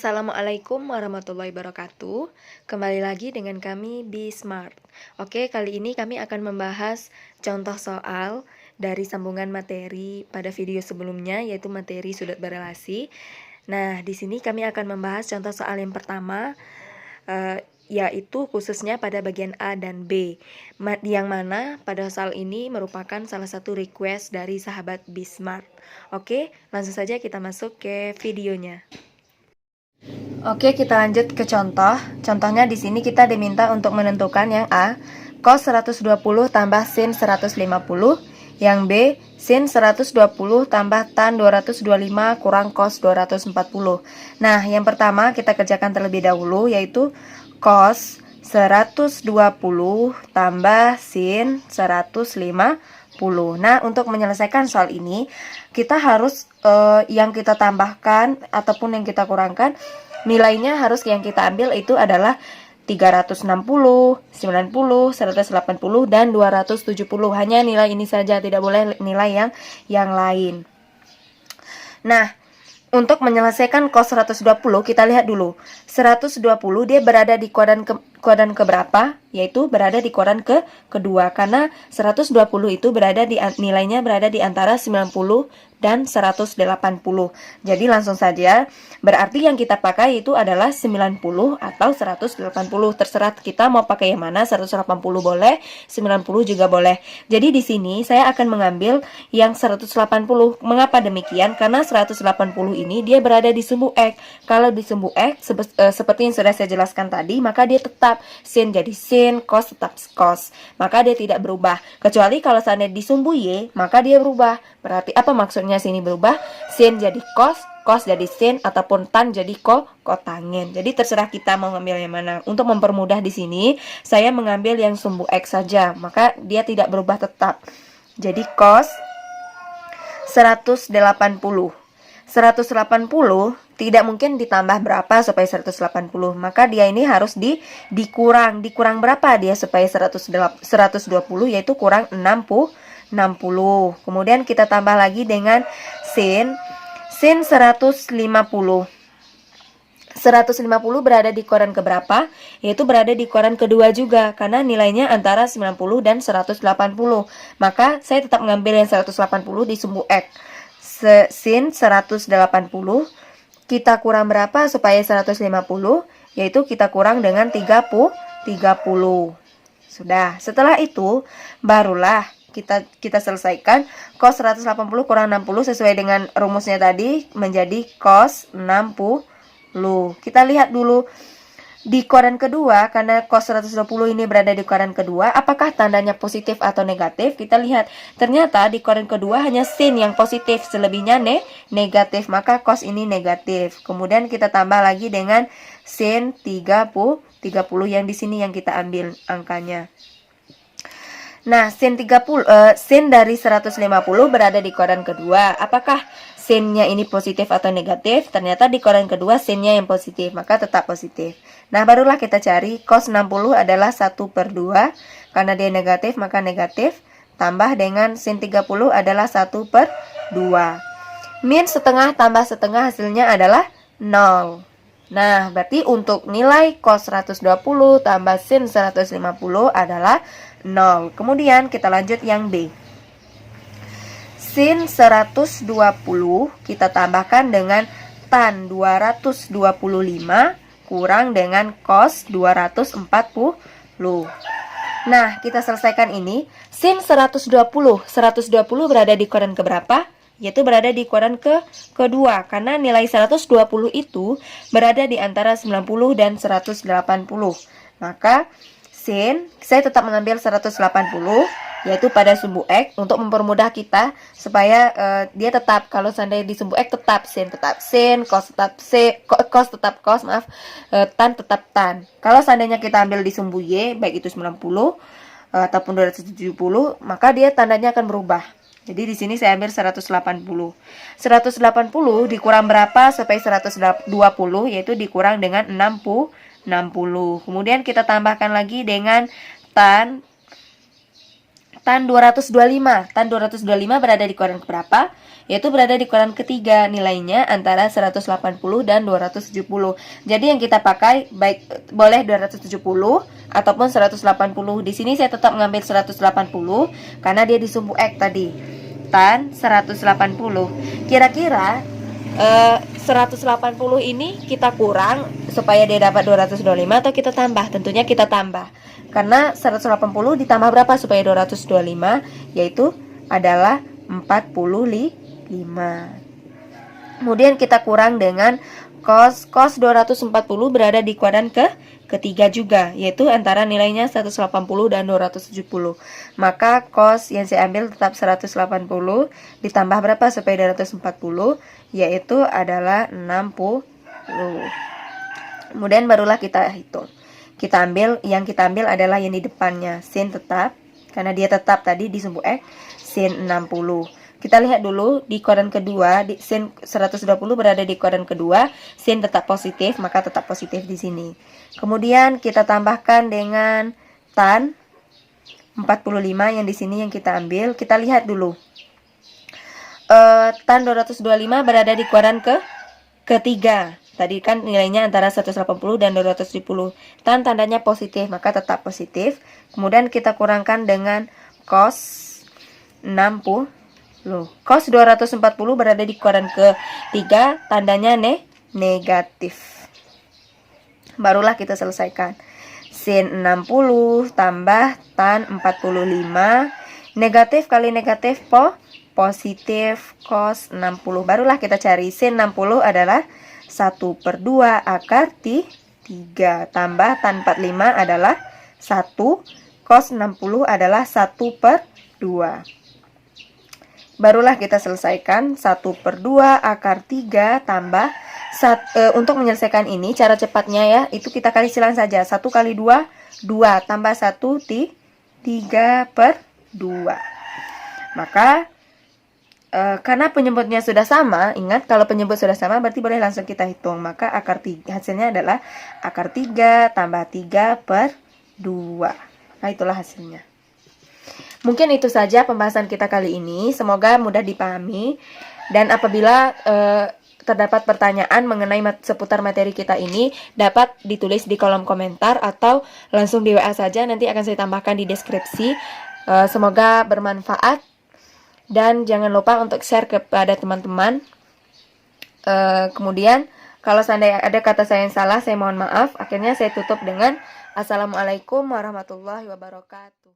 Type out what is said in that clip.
Assalamualaikum warahmatullahi wabarakatuh. Kembali lagi dengan kami Be Smart. Oke, kali ini kami akan membahas contoh soal dari sambungan materi pada video sebelumnya, yaitu materi sudut berelasi. Nah, di sini kami akan membahas contoh soal yang pertama, yaitu khususnya pada bagian A dan B, yang mana pada soal ini merupakan salah satu request dari sahabat Be Smart. Oke, langsung saja kita masuk ke videonya. Oke, kita lanjut ke contoh. Contohnya di sini kita diminta untuk menentukan yang A, cos 120 tambah sin 150, yang B, sin 120 tambah tan 225 kurang cos 240. Nah, yang pertama kita kerjakan terlebih dahulu, yaitu cos 120 tambah sin 150. Nah, untuk menyelesaikan soal ini, kita harus yang kita tambahkan ataupun yang kita kurangkan, nilainya harus yang kita ambil itu adalah 360, 90, 180, dan 270. Hanya nilai ini saja, tidak boleh nilai yang lain. Nah, untuk menyelesaikan cos 120, kita lihat dulu. 120 dia berada di kuadran keberapa? Yaitu berada di kuadran kedua. Karena 120 itu nilainya berada di antara 90 dan 180. Jadi langsung saja, berarti yang kita pakai itu adalah 90 atau 180. Terserah kita mau pakai yang mana, 180 boleh, 90 juga boleh. Jadi di sini saya akan mengambil yang 180. Mengapa demikian? Karena 180 ini dia berada di sumbu X. Kalau di sumbu X, seperti yang sudah saya jelaskan tadi, maka dia tetap sin jadi sin, cos tetap cos. Maka dia tidak berubah. Kecuali kalau seandainya di sumbu Y, maka dia berubah. Berarti apa maksudnya sini berubah? Sin jadi cos, cos jadi sin, ataupun tan jadi kotangin. Jadi terserah kita mau ngambil yang mana. Untuk mempermudah di sini, saya mengambil yang sumbu X saja. Maka dia tidak berubah tetap. Jadi cos 180. 180 tidak mungkin ditambah berapa supaya 180. Maka dia ini harus dikurang. Dikurang berapa dia supaya 120, yaitu kurang 60. Kemudian kita tambah lagi dengan sin 150. 150 berada di kuadran keberapa? Yaitu berada di kuadran kedua juga, karena nilainya antara 90 dan 180. Maka saya tetap mengambil yang 180 di sumbu X. Sin 180 kita kurang berapa supaya 150? Yaitu kita kurang dengan 30. Sudah. Setelah itu barulah kita selesaikan cos 180 kurang 60 sesuai dengan rumusnya tadi menjadi cos 60. Kita lihat dulu di kuadran kedua, karena cos 120 ini berada di kuadran kedua, apakah tandanya positif atau negatif? Kita lihat, ternyata di kuadran kedua hanya sin yang positif, selebihnya negatif, maka cos ini negatif. Kemudian kita tambah lagi dengan sin 30 yang di sini yang kita ambil angkanya. Nah, sin dari 150 berada di kuadran kedua. Apakah sinnya ini positif atau negatif? Ternyata di kuadran kedua sinnya yang positif, maka tetap positif. Nah, barulah kita cari cos 60 adalah 1/2. Karena dia negatif, maka negatif. Tambah dengan sin 30 adalah 1/2. Min setengah tambah setengah hasilnya adalah 0. Nah, berarti untuk nilai cos 120 tambah sin 150 adalah 0. Kemudian kita lanjut yang B. Sin 120 kita tambahkan dengan tan 225 kurang dengan cos 240. Nah, kita selesaikan ini. Sin 120 berada di kuadran keberapa? Yaitu berada di kuadran kedua, karena nilai 120 itu berada di antara 90 dan 180. Maka sin, saya tetap mengambil 180, yaitu pada sumbu X, untuk mempermudah kita supaya dia tetap, kalau seandainya di sumbu X tetap sin, cos tetap cos, tan tetap tan. Kalau seandainya kita ambil di sumbu Y, baik itu 90 ataupun 270, maka dia tandanya akan berubah. Jadi di sini saya ambil 180. 180 dikurang berapa supaya 120, yaitu dikurang dengan 60. Kemudian kita tambahkan lagi dengan tan tan 225. Tan 225 berada di kuadran keberapa? Yaitu berada di kuadran ketiga, nilainya antara 180 dan 270. Jadi yang kita pakai baik boleh 270 ataupun 180. Di sini saya tetap mengambil 180 karena dia disumbu X tadi. Tan 180. Kira-kira 180 ini kita kurang supaya dia dapat 225 atau kita tambah? Tentunya kita tambah. Karena 180 ditambah berapa supaya 225? Yaitu adalah 45. Kemudian kita kurang dengan cos 240 berada di kuadran ketiga juga, yaitu antara nilainya 180 dan 270. Maka cos yang saya ambil tetap 180 ditambah berapa supaya 240, yaitu adalah 60. Kemudian barulah kita hitung. Kita ambil adalah yang di depannya, sin tetap, karena dia tetap tadi disumbu X, sin 60. Kita lihat dulu di kuadran kedua, sin 120 berada di kuadran kedua, sin tetap positif, maka tetap positif di sini. Kemudian kita tambahkan dengan tan 45 yang di sini yang kita ambil. Kita lihat dulu. Tan 225 berada di kuadran ketiga. Tadi kan nilainya antara 180 dan 270. Tan tandanya positif, maka tetap positif. Kemudian kita kurangkan dengan cos 60. Cos 240 berada di kuadran ketiga, tandanya negatif. Barulah kita selesaikan. Sin 60 tambah tan 45. Negatif kali negatif positif cos 60. Barulah kita cari sin 60 adalah 1/2 akar 3 tambah tan 45 adalah 1, cos 60 adalah 1/2. Barulah kita selesaikan 1/2 akar 3 tambah untuk menyelesaikan ini cara cepatnya ya, itu kita kali silang saja. 1 kali 2, 2 tambah 1, 3/2. Maka karena penyebutnya sudah sama, ingat kalau penyebut sudah sama berarti boleh langsung kita hitung. Maka akar 3 hasilnya adalah akar 3 tambah 3/2. Nah, itulah hasilnya. Mungkin itu saja pembahasan kita kali ini. Semoga mudah dipahami. Dan apabila terdapat pertanyaan mengenai seputar materi kita ini, dapat ditulis di kolom komentar atau langsung di WA saja. Nanti akan saya tambahkan di deskripsi. Semoga bermanfaat. Dan jangan lupa untuk share kepada teman-teman. Kemudian kalau seandainya ada kata saya yang salah, saya mohon maaf. Akhirnya saya tutup dengan Assalamualaikum warahmatullahi wabarakatuh.